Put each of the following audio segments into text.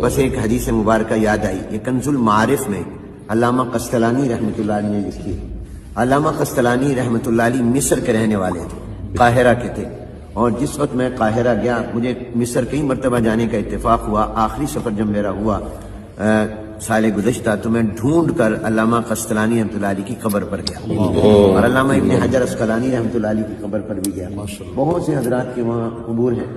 بس ایک حدیث مبارکہ یاد آئی، یہ کنز المعارف میں علامہ قسطلانی رحمۃ اللہ علیہ نے لکھی ہے۔ علامہ قسطلانی رحمۃ اللہ علیہ مصر کے رہنے والے تھے، قاہرہ کے تھے، اور جس وقت میں قاہرہ گیا، مجھے مصر کئی مرتبہ جانے کا اتفاق ہوا، آخری سفر جب میرا ہوا سال گزشتہ، تو میں ڈھونڈ کر علامہ قسطلانی رحمۃ اللہ علیہ کی قبر پر گیا، اور علامہ ابن حجر اسقلانی رحمۃ اللہ علیہ کی قبر پر بھی گیا، بہت سے حضرات کے وہاں قبور ہیں۔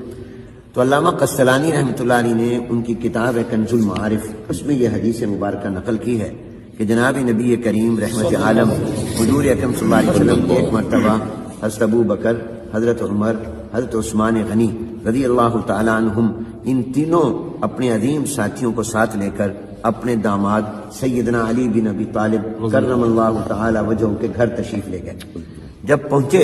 تو علامہ قسطلانی رحمۃ اللہ علیہ نے ان کی کتاب ہے کنز المعارف، اس میں یہ حدیث مبارکہ نقل کی ہے کہ جناب نبی کریم رحمت عالم حضور اکرم صلی اللہ علیہ وسلم ایک مرتبہ حضرت ابو بکر، حضرت عمر، حضرت عثمان غنی رضی اللہ تعالیٰ عنہم، ان تینوں اپنے عظیم ساتھیوں کو ساتھ لے کر اپنے داماد سیدنا علی بن ابی طالب کرم اللہ تعالی وجہہ کے گھر تشریف لے گئے۔ جب پہنچے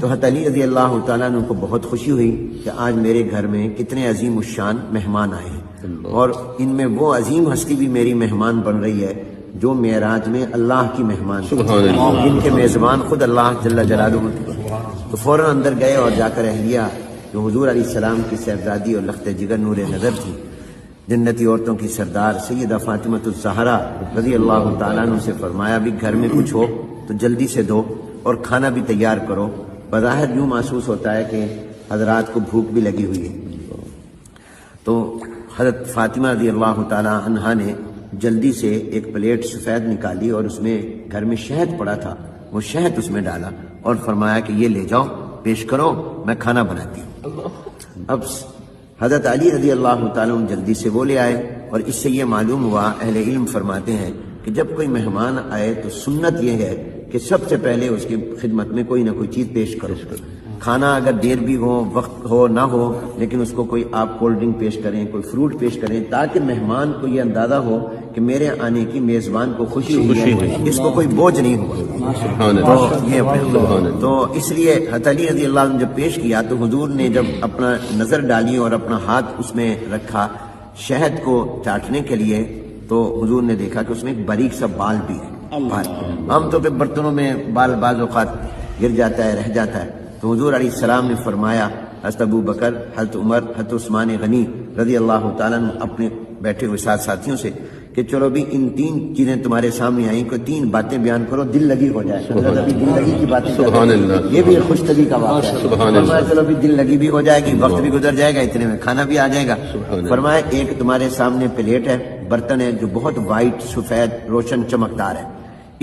تو حضرت علی رضی اللہ تعالیٰ عنہ کو بہت خوشی ہوئی کہ آج میرے گھر میں کتنے عظیم الشان مہمان آئے ہیں، اور ان میں وہ عظیم ہستی بھی میری مہمان بن رہی ہے جو معراج میں اللہ کی مہمان، جن کے میزبان خود اللہ جل جلالہ تھے۔ تو فوراً اندر گئے اور جا کر اہلیہ جو حضور علیہ السلام کی صاحبزادی اور لخت جگر نور نظر تھی، جنتی عورتوں کی سردار سیدہ فاطمۃ الزہرا رضی اللہ تعالیٰ عنہ سے فرمایا بھی گھر میں کچھ ہو تو جلدی سے دو اور کھانا بھی تیار کرو۔ بظاہر یوں محسوس ہوتا ہے کہ حضرات کو بھوک بھی لگی ہوئی ہے۔ تو حضرت فاطمہ رضی اللہ تعالیٰ عنہا نے جلدی سے ایک پلیٹ سفید نکالی اور اس میں گھر میں شہد پڑا تھا، وہ شہد اس میں ڈالا اور فرمایا کہ یہ لے جاؤ، پیش کرو، میں کھانا بناتی ہوں۔ اب حضرت علی رضی اللہ تعالیٰ عنہ جلدی سے وہ لے آئے، اور اس سے یہ معلوم ہوا، اہل علم فرماتے ہیں کہ جب کوئی مہمان آئے تو سنت یہ ہے کہ سب سے پہلے اس کی خدمت میں کوئی نہ کوئی چیز پیش کرو۔ کھانا اگر دیر بھی ہو، وقت ہو نہ ہو، لیکن اس کو کوئی آپ کولڈ ڈرنک پیش کریں، کوئی فروٹ پیش کریں، تاکہ مہمان کو یہ اندازہ ہو کہ میرے آنے کی میزبان کو خوشی ہوئی ہے، اس کو کوئی بوجھ نہیں ہوا۔ تو اس لیے حضرت علی رضی اللہ عنہ جب پیش کیا تو حضور نے جب اپنا نظر ڈالی اور اپنا ہاتھ اس میں رکھا شہد کو چاٹنے کے لیے، تو حضور نے دیکھا کہ اس میں ایک باریک سا بال بھی ہے۔ عام طور پہ برتنوں میں بال بعض اوقات گر جاتا ہے، رہ جاتا ہے، تو حضور علیہ السلام نے فرمایا حضرت ابو بکر، حضرت عمر، حضرت عثمان غنی رضی اللہ تعالیٰ عنہ اپنے بیٹھے ہوئے ساتھ ساتھیوں سے کہ چلو بھی ان تین چیزیں تمہارے سامنے آئیں، کوئی تین باتیں بیان کرو، دل لگی ہو جائے۔ حضرت ابھی دل لگی کی باتیں سبحان اللہ، یہ بھی خوش طبی کا واقعہ ہے۔ فرمایا چلو بھی دل لگی بھی ہو جائے گی، وقت بھی گزر جائے گا، اتنے میں کھانا بھی آ جائے گا۔ فرمایا ایک تمہارے سامنے پلیٹ ہے، برتن ہے جو بہت وائٹ، سفید، روشن، چمکدار ہے،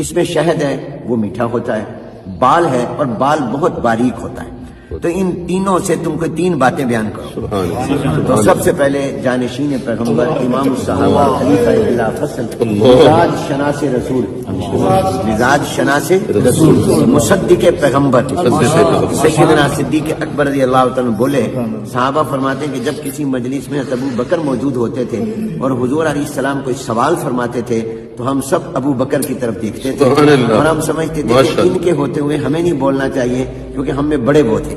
اس میں شہد ہے، وہ میٹھا ہوتا ہے، بال ہے اور بال بہت باریک ہوتا ہے، تو ان تینوں سے تم کو تین باتیں بیان کرو۔ تو سب سے پہلے جانشین پیغمبر، امام الصحابہ، خلیفہ بلا فصل، مزاج شناس رسول، مزاج شناس رسول، مصدق پیغمبر سیدنا صدیق اکبر رضی اللہ تعالیٰ بولے، صحابہ فرماتے ہیں کہ جب کسی مجلس میں ابو بکر موجود ہوتے تھے اور حضور علیہ السلام کوئی سوال فرماتے تھے تو ہم سب ابو بکر کی طرف دیکھتے تھے اور ہم سمجھتے تھے کہ ان کے ہوتے ہوئے ہمیں نہیں بولنا چاہیے کیونکہ ہم میں بڑے وہ تھے۔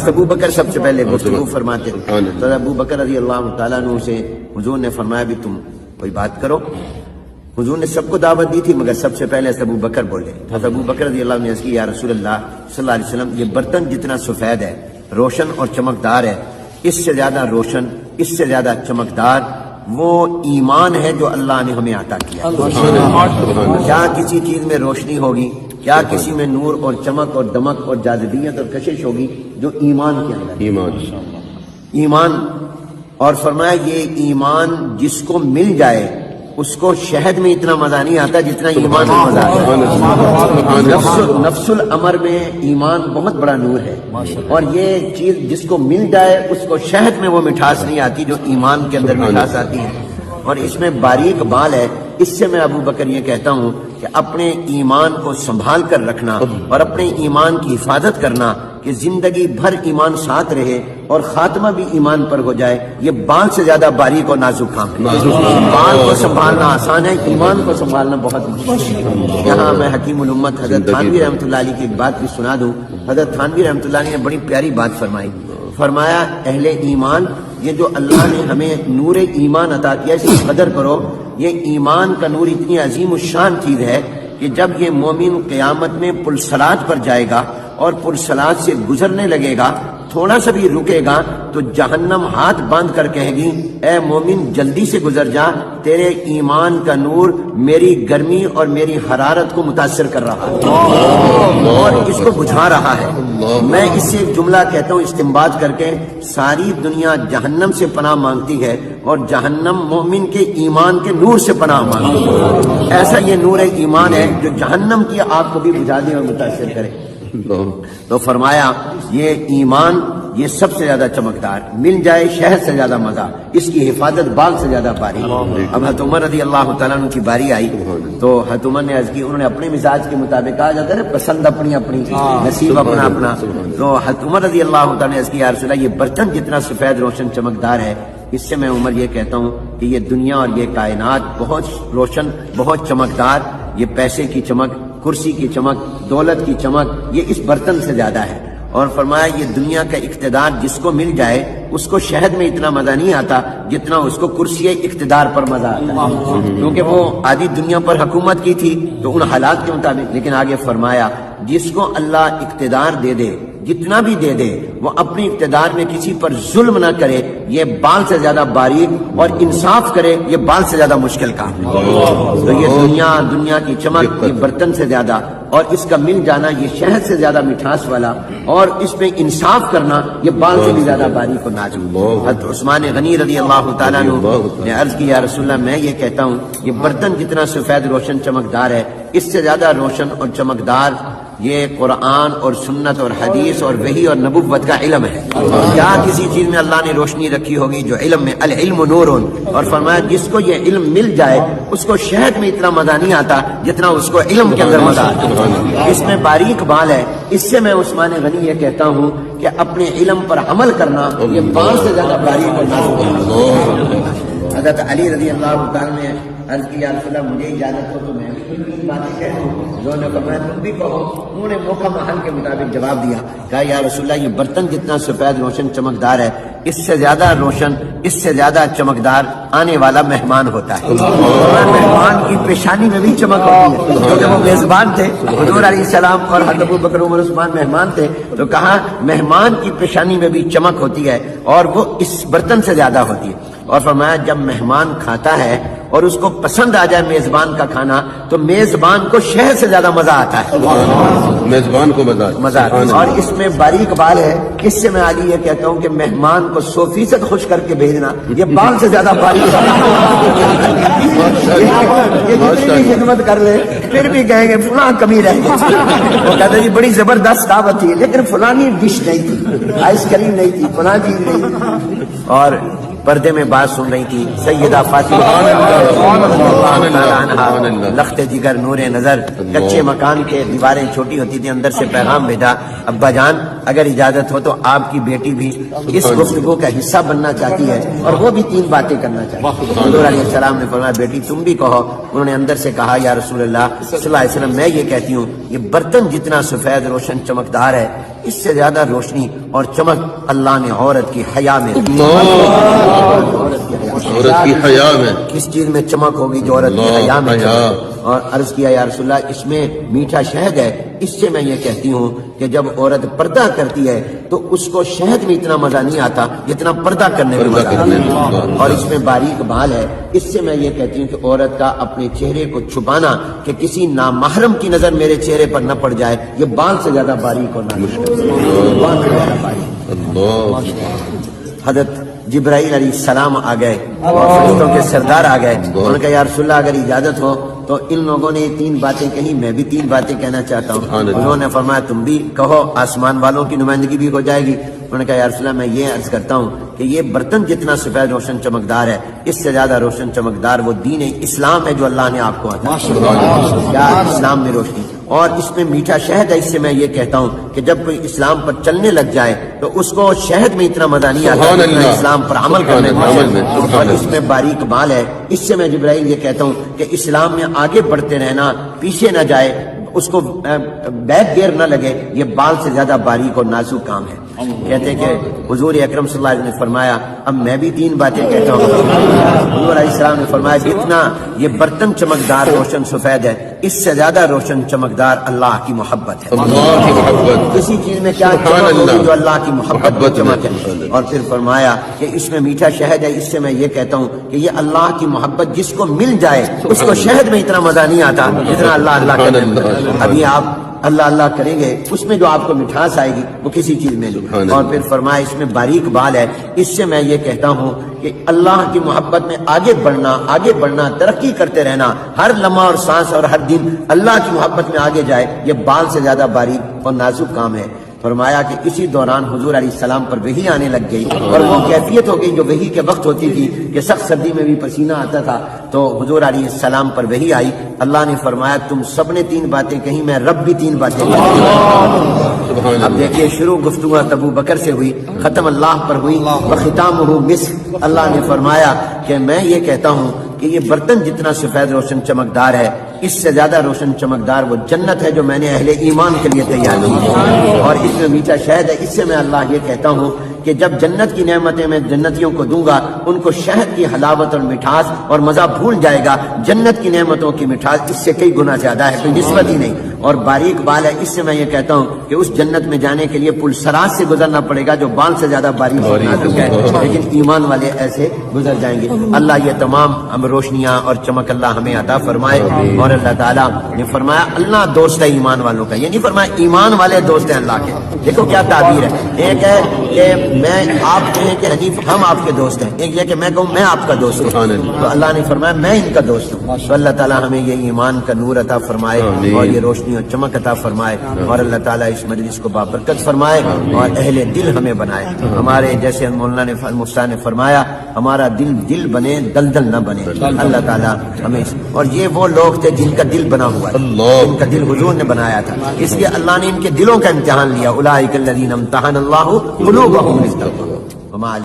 ابو بکر سب سے پہلے گفتگو فرماتے تھے، تو ابو بکر رضی اللہ تعالیٰ عنہ سے حضور نے فرمایا بھی تم کوئی بات کرو۔ حضور نے سب کو دعوت دی تھی مگر سب سے پہلے ابو بکر بولے۔ حضرت ابو بکر رضی اللہ عنہ نے عرض کی، یا رسول اللہ صلی اللہ علیہ وسلم، یہ برتن جتنا سفید ہے، روشن اور چمکدار ہے، اس سے زیادہ روشن، اس سے زیادہ چمکدار وہ ایمان ہے جو اللہ نے ہمیں عطا کیا۔ کیا کسی چیز میں روشنی ہوگی، کیا کسی میں نور اور چمک اور دمک اور جاذبیت اور کشش ہوگی جو ایمان کے اندر ایمان۔ اور فرمایا یہ ایمان جس کو مل جائے اس کو شہد میں اتنا مزہ نہیں آتا جتنا ایمان میں مزہ آتا ہے۔ نفس الامر میں ایمان بہت بڑا نور ہے، اور یہ چیز جس کو مل جائے اس کو شہد میں وہ مٹھاس نہیں آتی جو ایمان کے اندر مٹھاس آتی ہے، اور اس میں باریک بال ہے۔ اس سے میں ابو بکر یہ کہتا ہوں کہ اپنے ایمان کو سنبھال کر رکھنا اور اپنے ایمان کی حفاظت کرنا کہ زندگی بھر ایمان ساتھ رہے اور خاتمہ بھی ایمان پر ہو جائے، یہ بال سے زیادہ باریک اور نازک کام ہے۔ بال کو سنبھالنا آسان ہے، ایمان کو سنبھالنا بہت مشکل ہے۔ یہاں میں حکیم الامت حضرت تھانوی رحمۃ اللہ علیہ کی ایک بات بھی سنا دوں۔ حضرت تھانوی رحمۃ اللہ علیہ نے بڑی پیاری بات فرمائی، فرمایا اہل ایمان، یہ جو اللہ نے ہمیں نور ایمان عطا کیا اس کی قدر کرو۔ یہ ایمان کا نور اتنی عظیم الشان چیز ہے کہ جب یہ مومن قیامت میں پرصلات پر جائے گا اور پرصلات سے گزرنے لگے گا تھوڑا سا بھی رکے گا تو جہنم ہاتھ باندھ کر کہے گی اے مومن جلدی سے گزر جا، تیرے ایمان کا نور میری گرمی اور میری حرارت کو متاثر کر رہا ہے اور اس کو بجھا رہا ہے۔ میں اس سے ایک جملہ کہتا ہوں استنباط کر کے، ساری دنیا جہنم سے پناہ مانگتی ہے اور جہنم مومن کے ایمان کے نور سے پناہ مانگتی ہے۔ ایسا یہ نور ایمان ہے جو جہنم کی آگ کو بھی بجھا دے اور متاثر کرے۔ تو فرمایا یہ ایمان یہ سب سے زیادہ چمکدار، مل جائے شہد سے زیادہ مزہ، اس کی حفاظت بال سے زیادہ باری۔ اب حضرت عمر رضی اللہ تعالیٰ عنہ کی باری آئی تو حضرت عمر نے عرض کی، انہوں نے اپنے مزاج کے مطابق، کہا جاتا ہے پسند اپنی اپنی، نصیب اپنا اپنا، تو حضرت عمر رضی اللہ تعالیٰ نے عرض کی یا رسول اللہ یہ برتن جتنا سفید روشن چمکدار ہے، اس سے میں عمر یہ کہتا ہوں کہ یہ دنیا اور یہ کائنات بہت روشن بہت چمکدار، یہ پیسے کی چمک، کرسی کی چمک، دولت کی چمک یہ اس برتن سے زیادہ ہے۔ اور فرمایا یہ دنیا کا اقتدار جس کو مل جائے اس کو شہد میں اتنا مزہ نہیں آتا جتنا اس کو کرسی اقتدار پر مزہ آتا ہے، کیونکہ وہ آدھی دنیا پر حکومت کی تھی تو ان حالات کے مطابق۔ لیکن آگے فرمایا جس کو اللہ اقتدار دے دے، جتنا بھی دے دے، وہ اپنی اقتدار میں کسی پر ظلم نہ کرے، یہ بال سے زیادہ باریک، اور انصاف کرے یہ بال سے زیادہ مشکل کام۔ تو یہ دنیا کی چمک یہ برتن سے زیادہ، اور اس کا مل جانا یہ شہد سے زیادہ مٹھاس والا، اور اس میں انصاف کرنا یہ بال سے بھی زیادہ باریک اور نازک۔ حضرت عثمان غنی رضی اللہ تعالیٰ عنہ نے عرض کی یا رسول اللہ میں یہ کہتا ہوں یہ برتن جتنا سفید روشن چمکدار ہے، اس سے زیادہ روشن اور چمکدار یہ قرآن اور سنت اور حدیث اور وحی اور نبوت کا علم ہے۔ کیا کسی چیز میں اللہ نے روشنی رکھی ہوگی جو علم میں، العلم نور، اور فرمایا جس کو یہ علم مل جائے اس کو شہد میں اتنا مزہ نہیں آتا جتنا اس کو علم کے اندر مزہ آتا۔ اس میں باریک بال ہے، اس سے میں عثمان غنی یہ کہتا ہوں کہ اپنے علم پر عمل کرنا یہ بال سے زیادہ باریک اور نازک ہے۔ حضرت علی رضی اللہ تعالیٰ نے عرض کی یا رسول اللہ مجھے اجازت ہو تو میں بھی کچھ باتیں کہہ دوں، انہوں نے فرمایا تم بھی کہو۔ انہوں نے موقع محل کے مطابق جواب دیا، کہا یا رسول اللہ یہ برتن جتنا سفید روشن چمکدار ہے، اس سے زیادہ روشن، اس سے زیادہ چمکدار آنے والا مہمان ہوتا ہے۔ مہمان کی پیشانی میں بھی چمک ہوتی ہے، کیونکہ وہ میزبان تھے، حضور علیہ السلام اور حضرت ابوبکر عمر عثمان مہمان تھے، تو کہا مہمان کی پیشانی میں بھی چمک ہوتی ہے اور وہ اس برتن سے زیادہ ہوتی ہے۔ اور فرمایا جب مہمان کھاتا ہے اور اس کو پسند آ جائے میزبان کا کھانا تو میزبان کو شہد سے زیادہ مزہ آتا ہے، میزبان کو مزہ آتا ہے۔ اور اس میں باریک بال ہے، اس سے میں آگے یہ کہتا ہوں کہ مہمان کو 100% خوش کر کے بھیجنا یہ بال سے زیادہ باریک ہے۔ یہ جتنی بھی خدمت کر لے پھر بھی کہیں گے فلاں کمی رہ گئی، وہ کہتے جی بڑی زبردست دعوت تھی لیکن فلانی ڈش نہیں تھی، آئس کریم نہیں تھی، فلاں چیز نہیں تھی۔ اور پردے میں بات سن رہی تھی سیدہ فاطمہ لخت جگر نور نظر، کچے مکان کے دیواریں چھوٹی ہوتی تھی، اندر سے پیغام بھیجا ابا جان اگر اجازت ہو تو آپ کی بیٹی بھی اس گفتگو کا حصہ بننا چاہتی ہے اور وہ بھی 3 باتیں کرنا چاہتی ہے۔ حضور علیہ السلام نے فرمایا بیٹی تم بھی کہو۔ انہوں نے اندر سے کہا یا رسول اللہ صلی اللہ علیہ وسلم میں یہ کہتی ہوں یہ برتن جتنا سفید روشن چمکدار ہے اس سے زیادہ روشنی اور چمک اللہ نے عورت کی حیا میں، عورت کی حیا میں، کس چیز میں چمک ہوگی جو عورت کی حیا میں چمک۔ اور عرض کیا یا رسول اللہ اس میں میٹھا شہد ہے، اس سے میں یہ کہتی ہوں کہ جب عورت پردہ کرتی ہے تو اس کو شہد میں اتنا مزہ نہیں آتا جتنا پردہ کرنے میں مزہ آتا ہے۔ اور اس میں باریک بال ہے، اس سے میں یہ کہتی ہوں کہ عورت کا اپنے چہرے کو چھپانا کہ کسی نامحرم کی نظر میرے چہرے پر نہ پڑ جائے یہ بال سے زیادہ باریک اور حضرت جبرائیل علیہ السلام آ گئے اور فرشتوں کے سردار آ گئے، انہوں نے کہا یا رسول اللہ اگر اجازت ہو تو ان لوگوں نے 3 باتیں کہی، میں بھی 3 باتیں کہنا چاہتا ہوں۔ انہوں نے فرمایا تم بھی کہو، آسمان والوں کی نمائندگی بھی ہو جائے گی۔ انہوں نے کہا یا رسول اللہ میں یہ عرض کرتا ہوں کہ یہ برتن جتنا سفید روشن چمکدار ہے اس سے زیادہ روشن چمکدار وہ دین اسلام ہے جو اللہ نے آپ کو عطا کیا، اسلام میں روشنی۔ اور اس میں میٹھا شہد ہے، اس سے میں یہ کہتا ہوں کہ جب کوئی اسلام پر چلنے لگ جائے تو اس کو شہد میں اتنا مزہ نہیں آتا جتنا اسلام پر عمل کرنے میں۔ اور اس میں باریک بال ہے، اس سے میں جبرائیل یہ کہتا ہوں کہ اسلام میں آگے بڑھتے رہنا، پیچھے نہ جائے، اس کو بیک گیئر نہ لگے، یہ بال سے زیادہ باریک اور نازک کام ہے۔ کہتے ہیں کہ حضور اکرم صلی اللہ علیہ وسلم نے فرمایا، اب میں بھی 3 باتیں کہتا ہوں۔ حضور علیہ السلام نے فرمایا جتنا یہ برتن چمکدار روشن سفید ہے، اس سے زیادہ روشن چمکدار اللہ کی محبت ہے۔ اللہ کی محبت، کسی چیز میں کیا سبحان چمک ہوگی اللہ، جو اللہ کی محبت میں چمک ہے۔ محبت ہے۔ اور پھر فرمایا کہ اس میں میٹھا شہد ہے، اس سے میں یہ کہتا ہوں کہ یہ اللہ کی محبت جس کو مل جائے اس کو شہد میں اتنا مزہ نہیں آتا جتنا اللہ اللہ سبحان کرنے میں۔ اللہ۔ ابھی آپ اللہ اللہ کریں گے، اس میں جو آپ کو مٹھاس آئے گی وہ کسی چیز میں نہیں۔ سبحان اور اللہ۔ پھر فرمایا اس میں باریک بال ہے، اس سے میں یہ کہتا ہوں کہ اللہ کی محبت میں آگے بڑھنا، ترقی کرتے رہنا، ہر لمحہ اور سانس اور ہر دن اللہ کی محبت میں آگے جائے، یہ بال سے زیادہ باریک اور نازک کام ہے۔ فرمایا کہ اسی دوران حضور علیہ السلام پر وحی آنے لگ گئی، اور وہ کیفیت ہو گئی جو وحی کے وقت ہوتی تھی کہ سخت سردی میں بھی پسینہ آتا تھا، تو حضور علیہ السلام پر وحی آئی۔ اللہ نے فرمایا تم سب نے 3 باتیں کہیں، میں رب بھی 3 باتیں کہیں۔ اب دیکھیے شروع گفتگو ابو بکر سے ہوئی، ختم اللہ پر ہوئی، وختامہ مسک۔ اللہ نے فرمایا کہ میں یہ کہتا ہوں کہ یہ برتن جتنا سفید روشن چمکدار ہے، اس سے زیادہ روشن چمکدار وہ جنت ہے جو میں نے اہل ایمان کے لیے تیار کی ہے، اور اس میں میٹھا شہد ہے۔ اس سے میں اللہ یہ کہتا ہوں کہ جب جنت کی نعمتیں میں جنتیوں کو دوں گا، ان کو شہد کی حلاوت اور مٹھاس اور مزہ بھول جائے گا۔ جنت کی نعمتوں کی مٹھاس اس سے کئی گنا زیادہ ہے، کوئی نسبت ہی نہیں۔ اور باریک بال ہے، اس سے میں یہ کہتا ہوں کہ اس جنت میں جانے کے لیے پل سراج سے گزرنا پڑے گا جو بال سے زیادہ باریک اور نازک ہے، لیکن ایمان والے ایسے گزر جائیں گے۔ اللہ یہ تمام ہم روشنیاں اور چمک اللہ ہمیں عطا فرمائے۔ اور اللہ تعالیٰ نے فرمایا اللہ دوست ہے ایمان والوں کا، یہ نہیں فرمایا ایمان والے دوست ہیں اللہ کے۔ دیکھو کیا تعبیر ہے، ایک ہے کہ میں آپ کہیں کہ حنیف ہم آپ کے دوست ہیں، ایک یہ کہ میں کہوں میں آپ کا دوست ہوں، تو اللہ نے فرمایا میں ان کا دوست ہوں۔ تو اللہ تعالیٰ ہمیں یہ ایمان کا نور عطا فرمائے اور یہ روشنی اور چمک عطا فرمائے، اور اللہ تعالیٰ اس مجلس کو بابرکت فرمائے اور اہل دل ہمیں بنائے۔ ہمارے جیسے مولانا نے مفتیٰ نے فرمایا ہمارا دل بنے دلدل نہ بنے۔ اللہ تعالیٰ ہمیں، اور یہ وہ لوگ تھے جن کا دل بنا ہوا تھا، جن کا دل حضور نے بنایا تھا، اس لیے اللہ نے ان کے دلوں کا امتحان لیا۔ اولئک الذین امتحن اللہ قلوبہم للتقویٰ۔